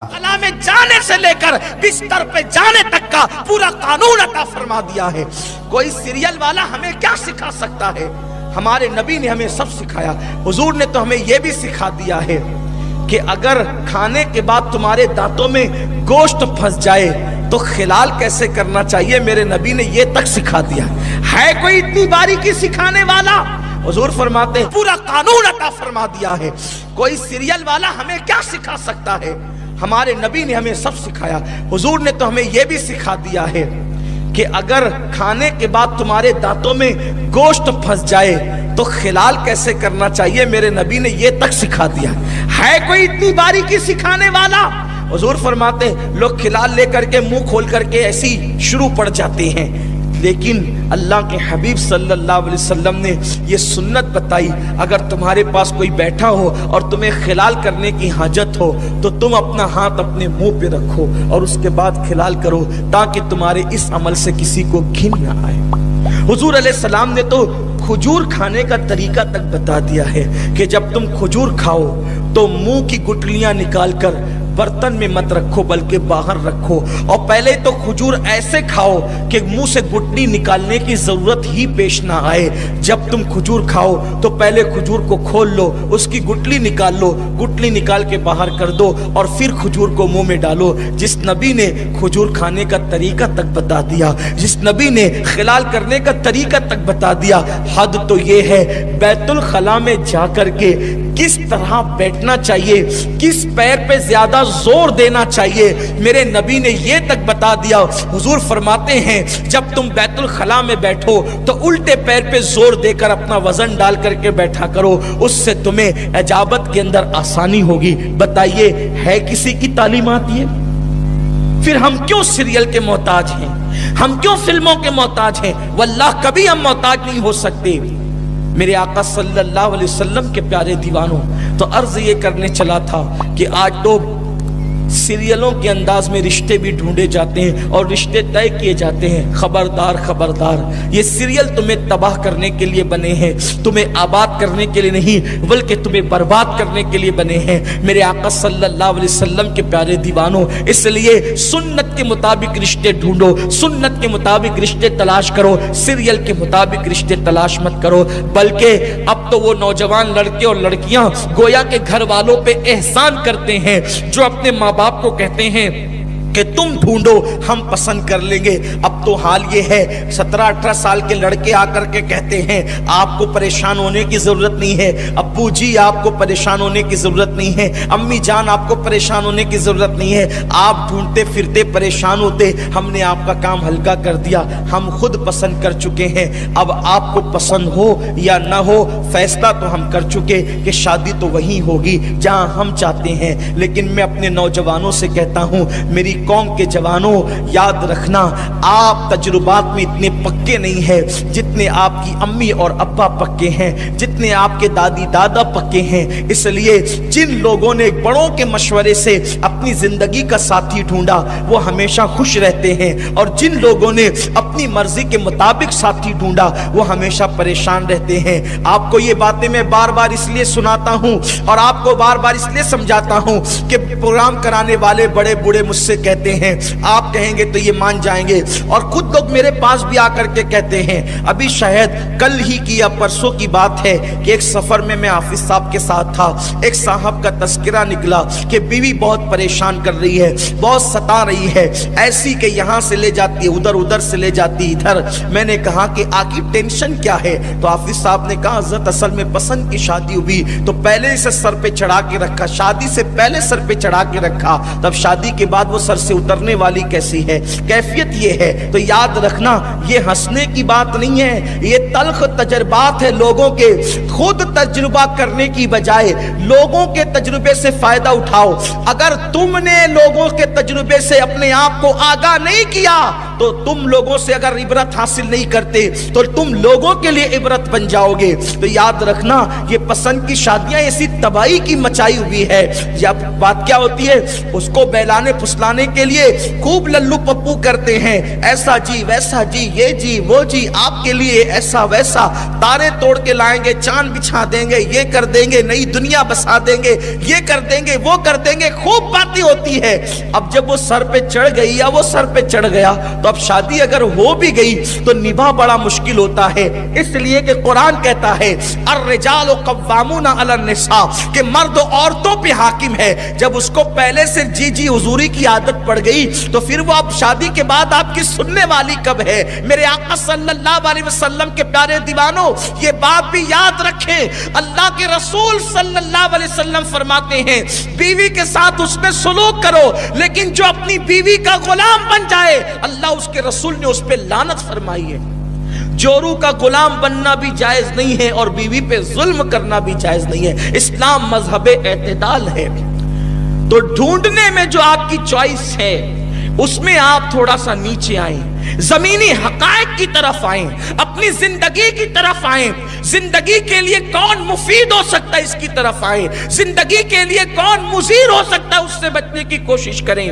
कला में जाने से लेकर बिस्तर पे जाने तक का पूरा कानून अता फरमा दिया है। कोई सीरियल वाला हमें क्या सिखा सकता है? हमारे नबी ने हमें सब सिखाया। हुजूर ने तो हमें यह भी सिखा दिया है कि अगर खाने के बाद तुम्हारे दांतों में गोश्त फंस जाए तो खिलाल कैसे करना चाहिए, मेरे नबी ने ये तक सिखा दिया है। कोई इतनी बारीकी सिखाने वाला? हुजूर फरमाते हैं पूरा कानून अता फरमा दिया है। कोई सीरियल वाला हमें क्या सिखा सकता है? हमारे नबी ने हमें सब सिखाया। हुजूर ने तो हमें यह भी सिखा दिया है कि अगर खाने के बाद तुम्हारे दांतों में गोश्त फंस जाए तो खिलाल कैसे करना चाहिए, मेरे नबी ने ये तक सिखा दिया है। कोई इतनी बारीकी सिखाने वाला? हुजूर फरमाते हैं लोग खिलाल लेकर के मुंह खोल करके ऐसी शुरू पड़ जाते हैं, लेकिन अल्लाह के हबीब सल्लल्लाहु अलैहि वसल्लम ने ये सुन्नत बताई, अगर तुम्हारे पास कोई बैठा हो और तुम्हें खिलाल करने की हाजत हो तो तुम अपना हाथ अपने मुंह पे रखो और उसके बाद खिलाल करो, ताकि तुम्हारे इस अमल से किसी को घिन ना आए। हुजूर अलैहिस्सलाम ने तो खजूर खाने का तरीका तक बता दिया है कि जब तुम खजूर खाओ तो मुंह की गुठलियां निकालकर बर्तन में मत रखो बल्कि बाहर रखो, और पहले तो खजूर ऐसे खाओ कि मुंह से गुठली निकालने की जरूरत ही पेश ना आए। जब तुम खजूर खाओ तो पहले खजूर को खोल लो, उसकी गुठली निकाल लो, गुठली निकाल के बाहर कर दो और फिर खजूर को मुंह में डालो। जिस नबी ने खजूर खाने का तरीका तक बता दिया, जिस नबी ने खिलाल करने का तरीका तक बता दिया, हद तो ये है बैतुल खला में जाकर के किस तरह बैठना चाहिए, किस पैर पे ज्यादा जोर देना चाहिए, मेरे नबी ने ये तक बता दिया। हुजूर फरमाते हैं जब तुम बैतुल खला में बैठो तो उल्टे पैर पे जोर देकर अपना वजन डाल करके बैठा करो, उससे तुम्हें इजाबत के अंदर आसानी होगी। बताइए है किसी की तालीमात ये? फिर हम क्यों सीरियल के मोहताज हैं, हम क्यों फिल्मों के मोहताज हैं? वल्लाह कभी हम मोहताज नहीं हो सकते। मेरे आका सल्लल्लाहु अलैहि वसल्लम के प्यारे दीवानों, तो अर्ज ये करने चला था कि आज तो सीरियलों के अंदाज में रिश्ते भी ढूंढे जाते हैं और रिश्ते तय किए जाते हैं। खबरदार खबरदार, ये सीरियल तुम्हें तबाह करने के लिए बने हैं, तुम्हें आबाद करने के लिए नहीं बल्कि तुम्हें बर्बाद करने के लिए बने हैं मेरे आका सल्लल्लाहु अलैहि वसल्लम के प्यारे दीवानों। इसलिए सुन्नत के मुताबिक रिश्ते ढूंढो, सुन्नत के मुताबिक रिश्ते तलाश करो, सीरियल के मुताबिक रिश्ते तलाश मत करो। बल्कि अब तो वो नौजवान लड़के और लड़कियां गोया के घर वालों पे एहसान करते हैं जो अपने माँ बाप को कहते हैं कि तुम ढूंढो हम पसंद कर लेंगे। अब तो हाल ये है 17-18 साल के लड़के आकर के कहते हैं आपको परेशान होने की जरूरत नहीं है, अब्बू जी आपको परेशान होने की जरूरत नहीं है, अम्मी जान आपको परेशान होने की जरूरत नहीं है, आप ढूंढते फिरते परेशान होते, हमने आपका काम हल्का कर दिया, हम खुद पसंद कर चुके हैं। अब आपको पसंद हो या ना हो, फैसला तो हम कर चुके कि शादी तो वही होगी जहां हम चाहते हैं। लेकिन मैं अपने नौजवानों से कहता हूं, मेरी कौम के जवानों याद रखना, आप तजुर्बात में इतने पक्के नहीं है जितने आपकी अम्मी और अब्बा पक्के हैं, जितने आपके दादी दादा पक्के हैं। इसलिए जिन लोगों ने बड़ों के मशवरे से अपनी जिंदगी का साथी ढूंढा वो हमेशा खुश रहते हैं, और जिन लोगों ने अपनी मर्जी के मुताबिक साथी ढूंढा वो हमेशा परेशान रहते हैं। आपको ये बातें मैं बार बार इसलिए सुनाता हूं और आपको बार बार इसलिए समझाता हूं कि प्रोग्राम कराने वाले बड़े बूढ़े मुझसे कहते हैं, आप कहेंगे तो ये मान जाएंगे, और खुद लोग मेरे पास भी आकर के कहते हैं। अभी शायद कल ही की या परसों की बात है कि एक सफर में मैं हाफिज साहब के साथ था, एक साहब का तस्करा निकला कि बीवी बहुत परेशान कर रही है, बहुत सता रही है, ऐसी कि यहाँ से ले जाती है उधर, उधर से ले जाती इधर। मैंने कहा कि आखिर टेंशन क्या है? तो हाफिज साहब ने कहा हज़रत असल में पसंद की शादी हुई तो पहले से सर पे चढ़ा के रखा, शादी से पहले सर पे चढ़ा के रखा, तब शादी के बाद वो सर से उतरने वाली कैसी है, कैफियत ये है। तो याद रखना ये हंसने की बात नहीं है, ये तल्ख तजर्बात है लोगों के। खुद तजुर्बा करने की बजाय लोगों के तजुर्बे से फायदा उठाओ। अगर तुमने लोगों के तजुर्बे से अपने आप को आगाह नहीं किया تو तुम लोगों से अगर इबरत हासिल नहीं करते तो तुम लोगों के लिए इबरत बन जाओगे। तो याद रखना, ये पसंद की शादियां ऐसी तबाही की मचाई हुई है। जब बात क्या होती है, उसको बहलाने फुसलाने के लिए खूब लल्लू पप्पू करते हैं, ऐसा जी वैसा जी, ये जी वो जी, आपके लिए ऐसा वैसा, तारे तोड़ के लाएंगे, चांद बिछा देंगे, ये कर देंगे, नई दुनिया बसा देंगे, ये कर देंगे, वो कर देंगे, खूब बातें होती है। अब जब वो सर पे चढ़ गई या वो सर पे चढ़ गया तो अब शादी अगर हो भी गई तो निभा बड़ा मुश्किल होता है। इसलिए कि कुरान कहता है अर्रिजालु कव्वामुना अलन निसा, कि मर्द औरतों पे हाकिम है। जब उसको पहले से जी जी हुजूरी की आदत पड़ गई तो फिर वो अब शादी के बाद आपकी सुनने वाली कब है। मेरे आका सल्लल्लाहु अलैहि वसल्लम के प्यारे दीवानों, ये बात भी याद रखें, अल्लाह के रसूल सल्लल्लाहु अलैहि वसल्लम फरमाते हैं बीवी के साथ उसमें सुलूक करो, लेकिन जो अपनी बीवी का गुलाम बन जाए, अल्लाह उसके रसूल ने उस पे लानत फरमाई है। जोरू का गुलाम बनना भी जायज नहीं है और बीवी पे जुल्म करना भी जायज नहीं है। इस्लाम मजहबे एतदाल है। तो ढूंढने में जो आपकी चॉइस है उसमें आप थोड़ा सा नीचे आए, जमीनी हकायक की तरफ आए, अपनी जिंदगी की तरफ आए, जिंदगी के लिए कौन मुफीद हो सकता है इसकी तरफ आए, जिंदगी के लिए कौन मुजीर हो सकता है उससे बचने की कोशिश करें।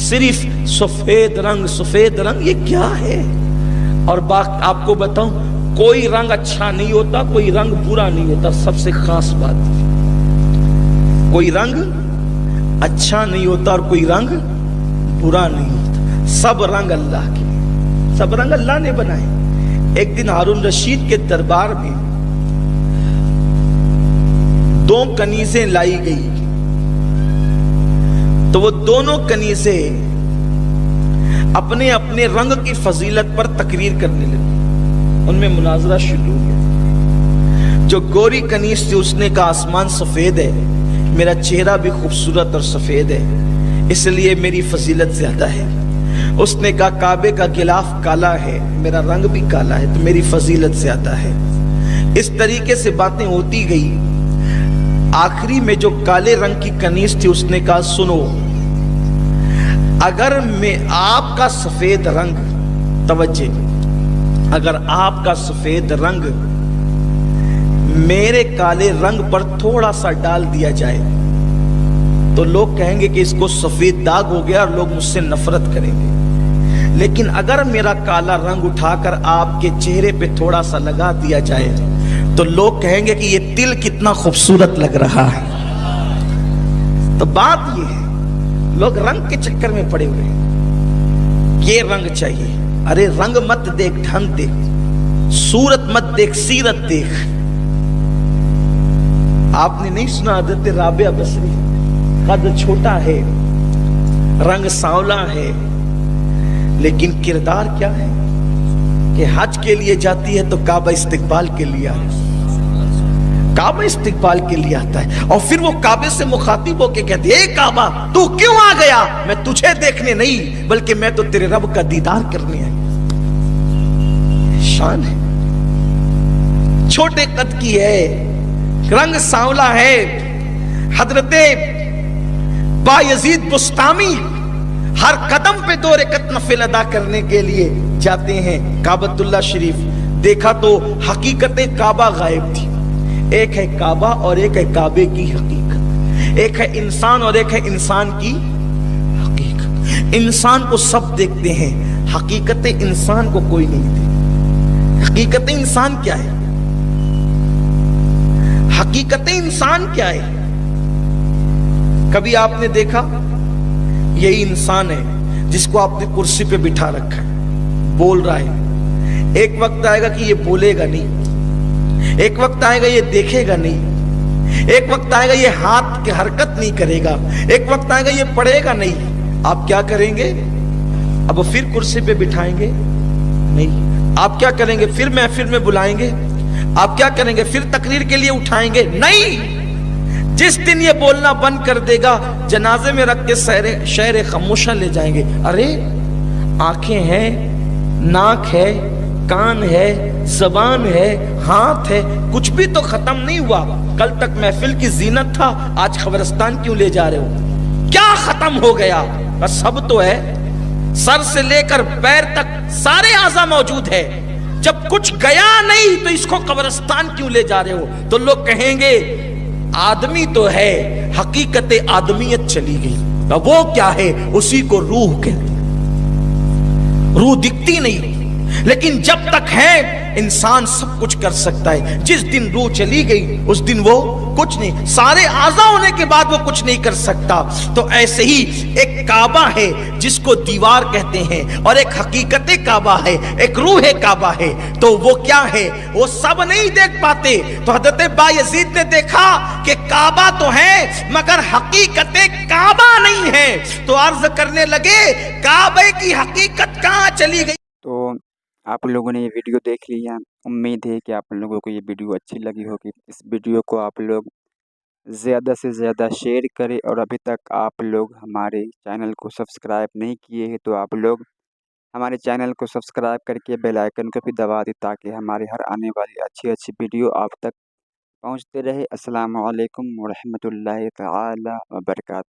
सिर्फ सफेद रंग ये क्या है। और बात आपको बताऊं, कोई रंग अच्छा नहीं होता, कोई रंग बुरा नहीं होता। सबसे खास बात, कोई रंग अच्छा नहीं होता और कोई रंग बुरा नहीं होता। सब रंग अल्लाह के, सब रंग अल्लाह ने बनाए। एक दिन हारून रशीद के दरबार में 2 कनीज़ें लाई गई, तो वो दोनों कनीज़ें अपने अपने रंग की फजीलत पर तकरीर करने लगी। उनमें मुनाजरा शुरू हो गया। जो गोरी कनीज़ थी उसने कहा आसमान सफेद है, मेरा चेहरा भी खूबसूरत और सफेद है, इसलिए मेरी फजीलत ज्यादा है। उसने कहा काबे का गिलाफ काला है, मेरा रंग भी काला है, तो मेरी फजीलत ज्यादा है। इस तरीके से बातें होती गई। आखिरी में जो काले रंग की कनीज थी उसने कहा सुनो, अगर मैं आपका सफेद रंग, तवज्जे, अगर आपका सफेद रंग मेरे काले रंग पर थोड़ा सा डाल दिया जाए तो लोग कहेंगे कि इसको सफेद दाग हो गया और लोग मुझसे नफरत करेंगे। लेकिन अगर मेरा काला रंग उठाकर आपके चेहरे पे थोड़ा सा लगा दिया जाए तो लोग कहेंगे कि ये तिल कितना खूबसूरत लग रहा है। तो बात ये है, लोग रंग के चक्कर में पड़े हुए हैं। ये रंग चाहिए, अरे रंग मत देख, ढंग देख, सूरत मत देख, सीरत देख। आपने नहीं सुना हज़रत राबिया बसरी, कद छोटा है, रंग सांवला है, लेकिन किरदार क्या है कि हज के लिए जाती है तो काबा इस्तिकबाल के लिए आता है, काबा इस्तिकबाल के लिए आता है। और फिर वो काबे से मुखातिब होके कहती है, ए काबा तू क्यों आ गया? मैं तुझे देखने नहीं बल्कि मैं तो तेरे रब का दीदार करने आई। शान है, छोटे कद की है, रंग सांवला है। हजरते बायजीद बुस्तामी हर कदम पे 2 रकअत नफिल अदा करने के लिए जाते हैं काबतुल्लाह शरीफ। देखा तो हकीकत काबा गायब थी। एक है काबा और एक है काबे की हकीकत, एक है इंसान और एक है इंसान की हकीकत। इंसान को सब देखते हैं, हकीकत इंसान को कोई नहीं देखता। हकीकत इंसान क्या है? हकीकत इंसान क्या है? कभी आपने देखा यही इंसान है जिसको आपने कुर्सी पे बिठा रखा है, बोल रहा है। एक वक्त आएगा कि ये बोलेगा नहीं, एक वक्त आएगा ये देखेगा नहीं, एक वक्त आएगा ये हाथ की हरकत नहीं करेगा, एक वक्त आएगा ये पढ़ेगा नहीं। आप क्या करेंगे? अब फिर कुर्सी पे बिठाएंगे नहीं। आप क्या करेंगे? फिर महफिल में बुलाएंगे। आप क्या करेंगे? फिर तकरीर के लिए उठाएंगे नहीं। जिस दिन ये बोलना बंद कर देगा, जनाजे में रख के शहर खामोशा ले जाएंगे। अरे आंखें हैं, नाक है, कान है, जबान है, हाथ है, कुछ भी तो खत्म नहीं हुआ। कल तक महफिल की जीनत था, आज खबरस्तान क्यों ले जा रहे हो? क्या खत्म हो गया? बस सब तो है, सर से लेकर पैर तक सारे आज़ा मौजूद है। जब कुछ गया नहीं तो इसको कब्रिस्तान क्यों ले जा रहे हो? तो लोग कहेंगे आदमी तो है, हकीकत आदमियत चली गई। तो वो क्या है? उसी को रूह कहते हैं। रूह दिखती नहीं, लेकिन जब तक है इंसान सब कुछ कर सकता है। जिस दिन रूह चली गई उस दिन वो कुछ नहीं, सारे आज़ा होने के बाद वो कुछ नहीं कर सकता। तो ऐसे ही एक काबा है जिसको दीवार कहते हैं, और एक हकीकत काबा है, एक रूह काबा है। तो वो क्या है? वो सब नहीं देख पाते। तो हजरत बायजीद ने देखा कि काबा तो है मगर हकीकत काबा नहीं है। तो अर्ज करने लगे काबे की हकीकत कहाँ चली गई? तो आप लोगों ने ये वीडियो देख लिया। उम्मीद है कि आप लोगों को ये वीडियो अच्छी लगी होगी। इस वीडियो को आप लोग ज़्यादा से ज़्यादा शेयर करें, और अभी तक आप लोग हमारे चैनल को सब्सक्राइब नहीं किए हैं तो आप लोग हमारे चैनल को सब्सक्राइब करके बेल आइकन को भी दबा दें, ताकि हमारे हर आने वाली अच्छी अच्छी वीडियो आप तक पहुंचते रहे। अस्सलाम वालेकुम व रहमतुल्लाहि तआला व बरकातहू।